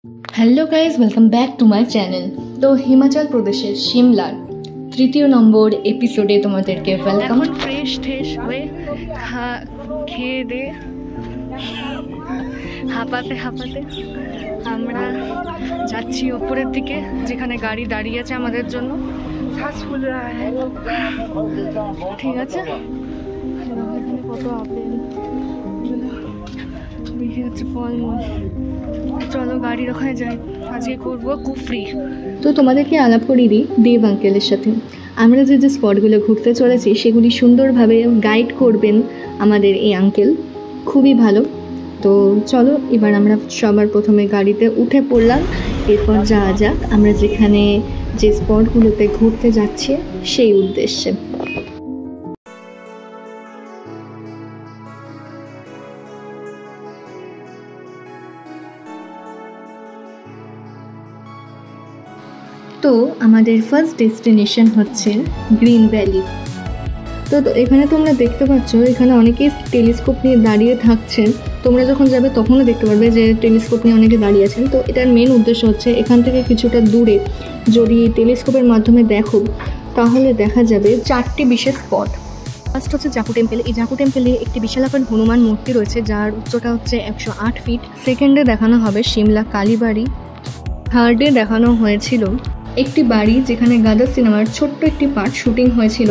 Hello guys, welcome back to my channel. তো হিমাচল প্রদেশের সিমলার 3য় নম্বর এপিসোডে তোমাদেরকে ওয়েলকাম। ফ্রেশ হয়ে খেয়ে দিয়ে হাঁপাতে আমরা যাচ্ছি ওপরের দিকে, যেখানে গাড়ি দাঁড়িয়ে আছে আমাদের জন্য। ঠিক আছে, এখানে কত আপেল, ফলমূল। চলো গাড়ির ওখানে যাই, আজকে করবো কুফরি। তো তোমাদেরকে আলাপ করিয়ে দিই দেব আঙ্কেলের সাথে। আমরা যে স্পটগুলো ঘুরতে চলেছি সেগুলি সুন্দরভাবে গাইড করবেন আমাদের এই আঙ্কেল, খুবই ভালো। তো চলো এবার আমরা সবার প্রথমে গাড়িতে উঠে পড়লাম। এরপর যাওয়া যাক আমরা যেখানে যে স্পটগুলোতে ঘুরতে যাচ্ছি সেই উদ্দেশ্যে। তো আমাদের ফার্স্ট ডেস্টিনেশন হচ্ছে গ্রিন ভ্যালি। তো এখানে তোমরা দেখতে পাচ্ছ, এখানে অনেকেই টেলিস্কোপ নিয়ে দাঁড়িয়ে থাকছেন। তোমরা যখন যাবে তখনও দেখতে পারবে যে টেলিস্কোপ নিয়ে অনেকে দাঁড়িয়ে আছেন। তো এটার মেন উদ্দেশ্য হচ্ছে এখান থেকে কিছুটা দূরে যদি টেলিস্কোপের মাধ্যমে দেখো তাহলে দেখা যাবে 4টি বিশেষ স্পট। ফার্স্ট হচ্ছে জাকু টেম্পল। এই জাকু টেম্পলে একটি বিশালাকার হনুমান মূর্তি রয়েছে যার উচ্চতা হচ্ছে 108 ফিট। সেকেন্ডে দেখানো হবে সিমলা কালীবাড়ি। থার্ডে দেখানো হয়েছিল একটি বাড়ি যেখানে গাদার সিনেমার ছোট্ট একটি পার্ট শুটিং হয়েছিল।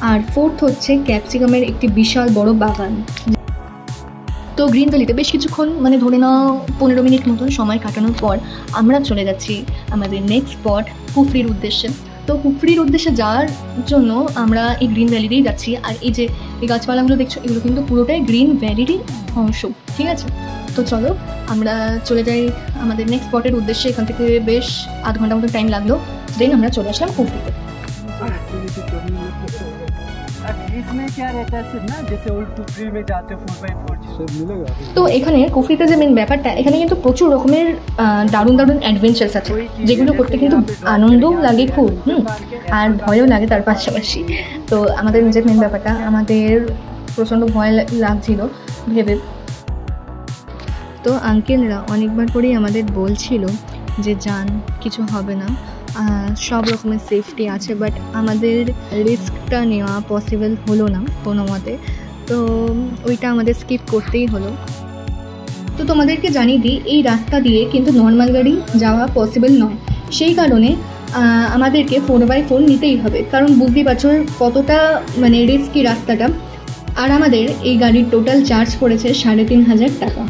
আর ফোর্থ হচ্ছে ক্যাপসিকামের একটি বিশাল বড় বাগান। তো গ্রিন ভ্যালিতে বেশ কিছুক্ষণ ধরে নাও 15 মিনিট মতন সময় কাটানোর পর আমরা চলে যাচ্ছি আমাদের নেক্সট স্পট কুফরির উদ্দেশ্যে। তো কুফরির উদ্দেশ্যে যাওয়ার জন্য আমরা এই গ্রিন ভ্যালিতেই যাচ্ছি। আর এই যে এই গাছপালাগুলো দেখছো, এগুলো কিন্তু পুরোটাই গ্রিন ভ্যালিরই অংশ, ঠিক আছে? তো চলো আমরা চলে যাই আমাদের নেক্সট স্পটের উদ্দেশ্যে। এখান থেকে বেশ আধ ঘন্টা মতো টাইম লাগলো। দেন আমরা চলে আসলাম কুফরিতে। তো এখানে কুফরিতে যে মেন ব্যাপারটা, এখানে কিন্তু প্রচুর রকমের দারুণ অ্যাডভেঞ্চার্স আছে, যেগুলো করতে কিন্তু আনন্দও লাগে খুব, আর ভয়ও লাগে তার পাশাপাশি। তো আমাদের নিজের মেন ব্যাপারটা, আমাদের প্রচণ্ড ভয় লাগছিল ভেবে। তো আঙ্কেলরা অনেকবার করেই আমাদের বলছিল যে যান, কিছু হবে না, সব রকমের সেফটি আছে। বাট আমাদের রিস্কটা নেওয়া পসিবল হলো না কোনো মতে, তো ওইটা আমাদের স্কিপ করতেই হলো। তো তোমাদেরকে জানিয়ে দিই, এই রাস্তা দিয়ে কিন্তু নর্মাল গাড়ি যাওয়া পসিবল নয়। সেই কারণে আমাদেরকে 4x4 নিতেই হবে, কারণ বুঝতেই পারছো কতটা রিস্কি রাস্তাটা। আর আমাদের এই গাড়ির টোটাল চার্জ পড়েছে 3500 টাকা।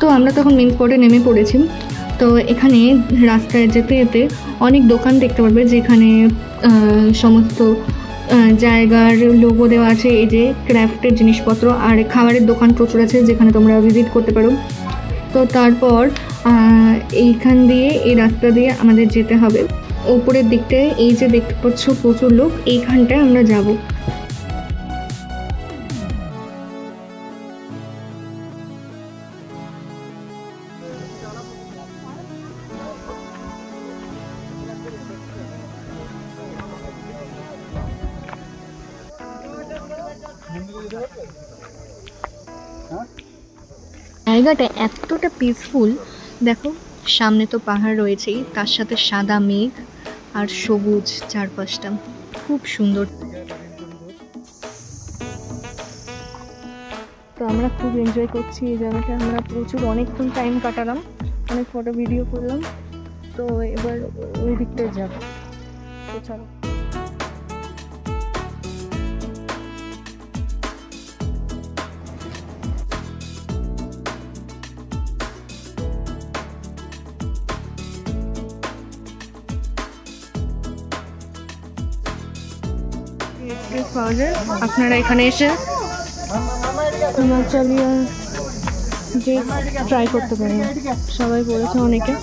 তো আমরা তখন মেন স্পটে নেমে পড়েছি। তো এখানে রাস্তায় যেতে যেতে অনেক দোকান দেখতে পারবে, যেখানে সমস্ত জায়গার লোগো দেওয়া আছে, এই যে ক্রাফটের জিনিসপত্র, আর খাবারের দোকান প্রচুর আছে যেখানে তোমরা ভিজিট করতে পারো। তো তারপর এইখান দিয়ে, এই রাস্তা দিয়ে আমাদের যেতে হবে ওপরের দিকটায়। এই যে দেখতে পাচ্ছ প্রচুর লোক, এইখানটায় আমরা যাব। জায়গাটা এতটা পিসফুল, দেখো সামনে তো পাহাড় রয়েছেই, তার সাথে সাদা মেঘ আর সবুজ চারপাশটা, খুব সুন্দর। তো আমরা খুব এনজয় করছি এই জায়গাটা। আমরা প্রচুর অনেকক্ষণ টাইম কাটালাম, অনেক ফটো ভিডিও করলাম। তো এবার ওই দিকটায় যাবো, তো চলো। আপনারা এখানে এসে হিমাচলীয় যে ট্রাই করতে পারেন, সবাই বলেছে অনেকে।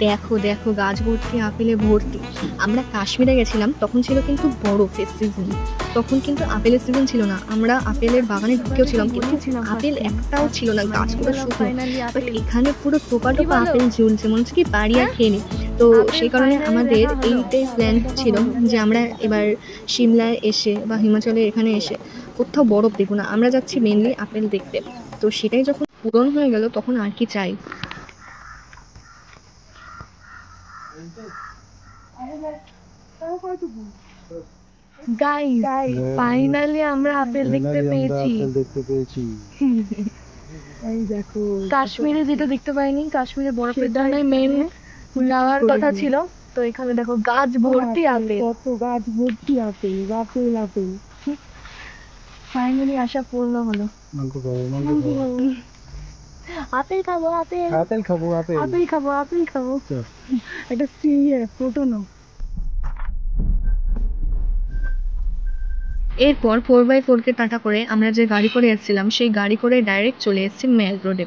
দেখো দেখো গাছ ভর্তি আপেলে ভর্তি। আমরা কাশ্মীরে গেছিলাম, তখন ছিল কিন্তু বরফের সিজন, তখন কিন্তু আপেলের সিজন ছিল না। আমরা আপেলের বাগানে ঢুকেও ছিলাম, কিন্তু আপেল একটাও ছিল না, গাছগুলো শুকনো। বাট এখানে পুরো টোপা টোপা আপেল ঝুলছে, মনে হচ্ছে কি বাড়ি আর খেয়ে নিই। তো সেই কারণে আমাদের এইটাই প্ল্যান ছিল যে আমরা এবার সিমলায় এসে বা হিমাচলে এখানে এসে কোথাও বরফ দেখবো না, আমরা যাচ্ছি মেনলি আপেল দেখতে। তো সেটাই যখন পূরণ হয়ে গেল তখন আর কি চাই। গাইস ফাইনালি আমরা আপেল দেখতে পেয়েছি। এই দেখো কাশ্মীরে যেটা দেখতে পাইনি, কাশ্মীরে বরফের জন্যই মেন যাওয়ার কথা ছিল। তো এখানে দেখো গাছ ভর্তি আপেল, কত গাছ ভর্তি আপেল, আপেল আপেল। ফাইনালি আশা পূর্ণ হলো। আপেল খাবো, আপেল খাবো, আপেল খাবো। এটা ফটো নাও। এরপর 4x4 কে টাটা করে আমরা যে গাড়ি করে এসেছিলাম সেই গাড়ি করে ডাইরেক্ট চলে এসেছি ম্যাল রোডে।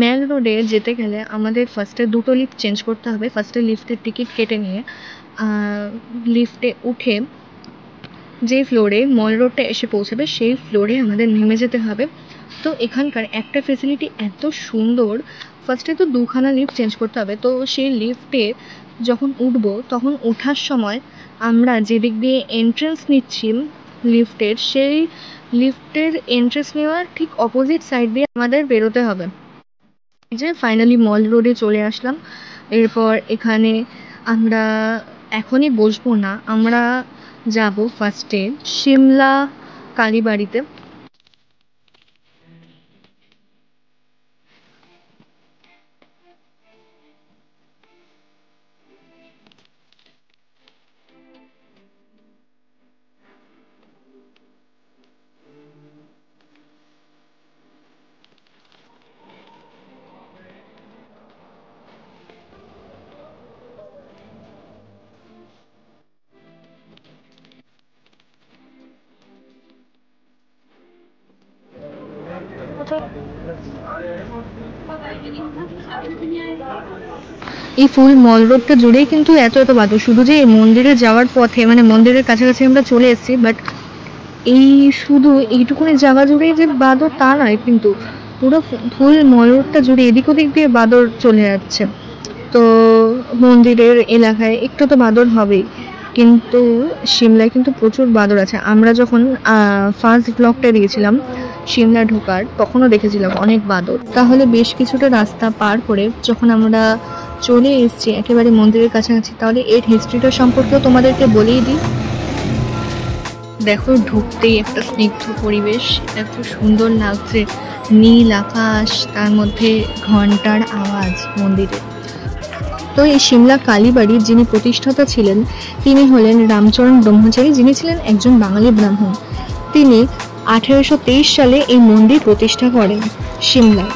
ম্যাল রোডে যেতে গেলে আমাদের ফার্স্টে দুটো লিফট চেঞ্জ করতে হবে। ফার্স্টে লিফটের টিকিট কেটে নিয়ে লিফটে উঠে যে ফ্লোরে মল রোডটা এসে পৌঁছাবে সেই ফ্লোরে আমাদের নেমে যেতে হবে। তো এখানকার একটা ফেসিলিটি এত সুন্দর, ফার্স্টে তো দুখানা লিফট চেঞ্জ করতে হবে। তো সেই লিফটে যখন উঠবো তখন ওঠার সময় আমরা যেদিক দিয়ে এন্ট্রেন্স নিচ্ছি লিফটের, সেই লিফটের এন্ট্রেন্স নেওয়ার ঠিক অপোজিট সাইড দিয়ে আমাদের বেরোতে হবে। যে ফাইনালি মল রোডে চলে আসলাম। এরপর এখানে আমরা এখনই বসবো না, আমরা যাব ফার্স্টে সিমলা কালীবাড়িতে। এই ফুল মল রোডটা জুড়েই কিন্তু এত এত বাদর, শুধু যে মন্দিরে যাওয়ার পথে মানে মন্দিরের কাছাকাছি আমরা চলে এসেছি, বাট এই শুধু এইটুকুনি জায়গা জুড়েই যে বাদর তা নয়, কিন্তু পুরো ফুল মল রোডটা জুড়ে এদিক ওদিক দিয়ে বাদর চলে যাচ্ছে। তো মন্দিরের এলাকায় একটু তো বাদর হবেই, কিন্তু সিমলায় কিন্তু প্রচুর বাদর আছে। আমরা যখন ফার্স্ট ব্লগটা দিয়েছিলাম সিমলা ঢোকার, তখনও দেখেছিলাম অনেক বাদর। তাহলে বেশ কিছুটা রাস্তা পার করে যখন আমরা চলে এসেছি একেবারে মন্দিরের কাছাকাছি, তাহলে এর হিস্ট্রিটা সম্পর্কেও তোমাদেরকে বলেই দিই। দেখো ঢুকতেই একটা স্নিগ্ধ পরিবেশ, এত সুন্দর লাগছে, নীল আকাশ, তার মধ্যে ঘন্টার আওয়াজ মন্দিরে। তো এই সিমলা কালীবাড়ির যিনি প্রতিষ্ঠাতা ছিলেন তিনি হলেন রামচরণ ব্রহ্মচারী, যিনি ছিলেন একজন বাঙালি ব্রাহ্মণ। তিনি 1823 সালে এই মন্দির প্রতিষ্ঠা করেন সিমলায়।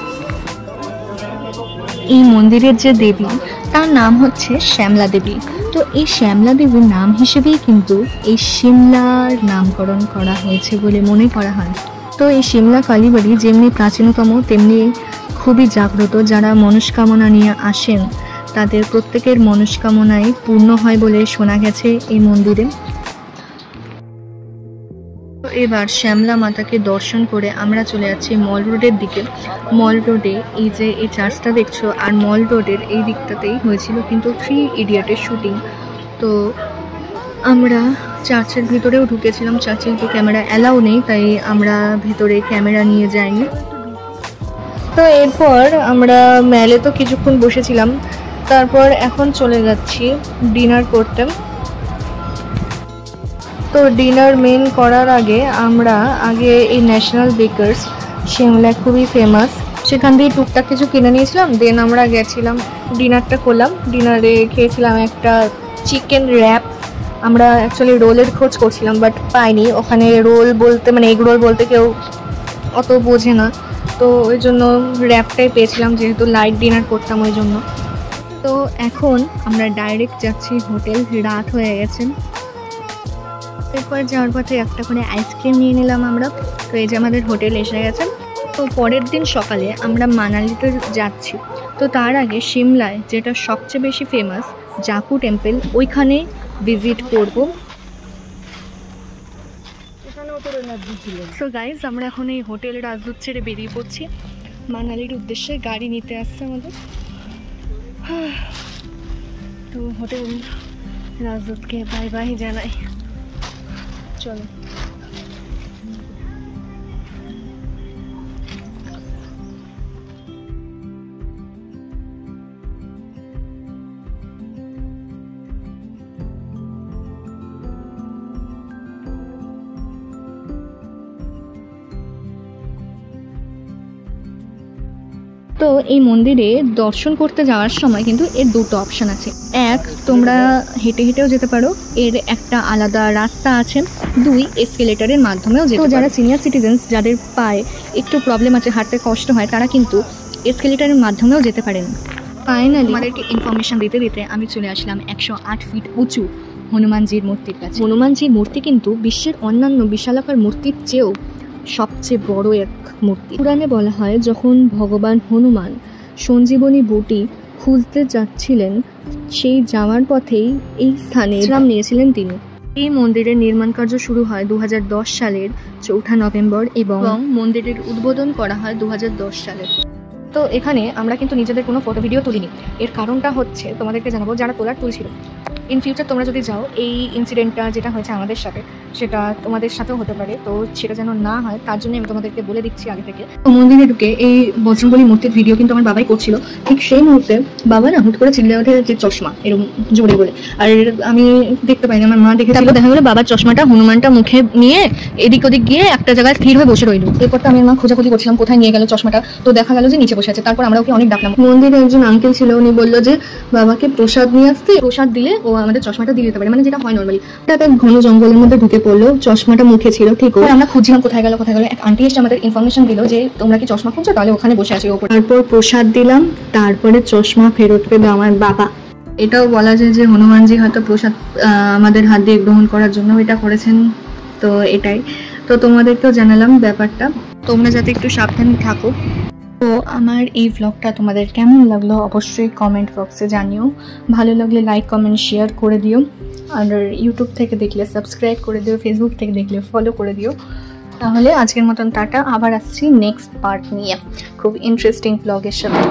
এই মন্দিরের যে দেবী তার নাম হচ্ছে শ্যামলা দেবী। তো এই শ্যামলা দেবীর নাম হিসেবেই কিন্তু এই সিমলার নামকরণ করা হয়েছে বলে মনে করা হয়। তো এই সিমলা কালীবাড়ি যেমনি প্রাচীনতম তেমনি খুবই জাগ্রত। যারা মনস্কামনা নিয়ে আসেন তাদের প্রত্যেকের মনস্কামনাই পূর্ণ হয় বলে শোনা গেছে এই মন্দিরে। এবার শ্যামলা মাতাকে দর্শন করে আমরা চলে যাচ্ছি মল রোডের দিকে। মল রোডে এই যে এই চার্চটা দেখছো, আর মল রোডের এই দিকটাতেই হয়েছিল কিন্তু 3 ইডিয়টের শুটিং। তো আমরা চার্চের ভিতরেও ঢুকেছিলাম, চার্চে তো ক্যামেরা অ্যালাউ নেই, তাই আমরা ভিতরে ক্যামেরা নিয়ে যাইনি। তো এরপর আমরা মেলে তো কিছুক্ষণ বসেছিলাম, তারপর এখন চলে যাচ্ছি ডিনার করতে। তো ডিনার মেন করার আগে আমরা এই ন্যাশনাল বেকার্স সিমলা খুবই ফেমাস, সেখান দিয়ে টুকটাক কিছু কিনে নিয়েছিলাম। দেন আমরা গেছিলাম ডিনারটা করলাম। ডিনারে খেয়েছিলাম একটা চিকেন র্যাপ। আমরা অ্যাকচুয়ালি রোলের খোঁজ করছিলাম বাট পাইনি। ওখানে রোল বলতে মানে এগ রোল বলতে কেউ অত বোঝে না, তো ওই জন্য র্যাপটাই পেয়েছিলাম, যেহেতু লাইট ডিনার করতাম ওই জন্য। তো এখন আমরা ডাইরেক্ট যাচ্ছি হোটেল, রাত হয়ে গেছে। এরপর যাওয়ার পথে একটা করে আইসক্রিম নিয়ে নিলাম আমরা। তো এই যে আমাদের হোটেল এসে গেছে। তো পরের দিন সকালে আমরা মানালিতে যাচ্ছি। তো তো তার আগে সিমলায় যেটা সবচেয়ে বেশি ফেমাস জাকু টেম্পল, ওইখানে ভিজিট করব। সো গাইজ, আমরা এখন এই হোটেল রাজদূত ছেড়ে বেরিয়ে পড়ছি মানালির উদ্দেশ্যে। গাড়ি নিতে আসছে আমাদের। তো হোটেল রাজদূতকে বাই বাই জানাই। চলো। তো এই মন্দিরে দর্শন করতে যাওয়ার সময় কিন্তু এর দুটো অপশান আছে। এক, তোমরা হেঁটে হেঁটেও যেতে পারো, এর একটা আলাদা রাস্তা আছে। দুই, এসকেলেটারের মাধ্যমেও যেতে। তো যারা সিনিয়র সিটিজেন্স, যাদের পায়ে একটু প্রবলেম আছে, হাঁটতে কষ্ট হয়, তারা কিন্তু এসকেলেটারের মাধ্যমেও যেতে পারেন। ফাইনালি আমাদেরকে ইনফরমেশন দিতে দিতে আমি চলে আসলাম 108 ফিট উঁচু হনুমানজির মূর্তির কাছে। হনুমানজির মূর্তি কিন্তু বিশ্বের অন্যান্য বিশালাকার মূর্তির চেয়েও সবচেয়ে বড় এক মূর্তি। পুরাণে বলা হয়, যখন ভগবান হনুমান সঞ্জীবনী বটি খুঁজতে যাচ্ছিলেন, সেই যাওয়ার পথেই এই স্থানে বিশ্রাম নিয়েছিলেন তিনি। এই মন্দিরের নির্মাণ কার্য শুরু হয় 2010 সালের 4 নভেম্বর এবং মন্দিরের উদ্বোধন করা হয় 2010 সালে। তো এখানে আমরা কিন্তু নিজেদের কোনো ফটো ভিডিও তুলিনি। এর কারণটা হচ্ছে, তোমাদেরকে জানাবো, যারা তোলার তুলছিল, ইন ফিউচার তোমরা যদি যাও, এই ইনসিডেন্টটা যেটা হয়েছে আমাদের সাথে, সেটা তোমাদের সাথেও হতে পারে। তো সেটা যেন না হয়, তার জন্য আমি তোমাদেরকে বলে দিচ্ছি আগে থেকে। তো মন্দিরে ঢুকে এই বজরংবলী মূর্তির ভিডিও কিন্তু আমার বাবাই করছিল। ঠিক সেই মুহূর্তে বাবা না হুট করে চিল্লে ওঠে যে চশমা, এরকম জোরে বলে। আর আমি দেখতে পাইনি, আমার মা দেখেছিল। দেখা গেলো বাবার চশমাটা হনুমানটা মুখে নিয়ে এদিক ওদিক গিয়ে একটা জায়গায় স্থির হয়ে বসে রইল। এরপর তো আমি মা খোঁজাখুঁজি করছিলাম কোথায় নিয়ে গেল চশমাটা। তো দেখা গেল যে নিচে বসে আছে। তারপর আমরা ওকে অনেক ডাকলাম। মন্দিরে একজন আঙ্কেল ছিল, উনি বললো যে বাবাকে প্রসাদ নিয়ে আসতে, প্রসাদ দিলে ও আমাদের চশমাটা দিয়ে দিতে পারে, মানে যেটা হয় নর্মালি। তাতে ঘন জঙ্গলের মধ্যে ঢুকে পড়লো, চশমাটা মুখে ছিল। ঠিক আমরা খুঁজছিলাম কোথায় গেল। এক আন্টি এসে আমাদের ইনফরমেশন দিল যে তোমরা কি চশমা খুঁজছো, তাহলে ওখানে বসে আছে ওপর। তারপর প্রসাদ দিলাম, তারপরে চশমা ফেরত পেল আমার বাবা। এটাও বলা যায় যে হনুমানজি হয়তো প্রসাদ আমাদের হাত দিয়ে গ্রহণ করার জন্য এটা করেছেন। তো এটাই তো তোমাদেরকেও জানালাম ব্যাপারটা, তোমরা যাতে একটু সাবধানে থাকো। তো আমার এই ভ্লগটা তোমাদের কেমন লাগলো অবশ্যই কমেন্ট বক্সে জানিও। ভালো লাগলে লাইক, কমেন্ট, শেয়ার করে দিও। আর ইউটিউব থেকে দেখলে সাবস্ক্রাইব করে দিও, ফেসবুক থেকে দেখলে ফলো করে দিও। তাহলে আজকের মতন টাটা, আবার আসছি নেক্সট পার্ট নিয়ে খুব ইন্টারেস্টিং ভ্লগের সাথে।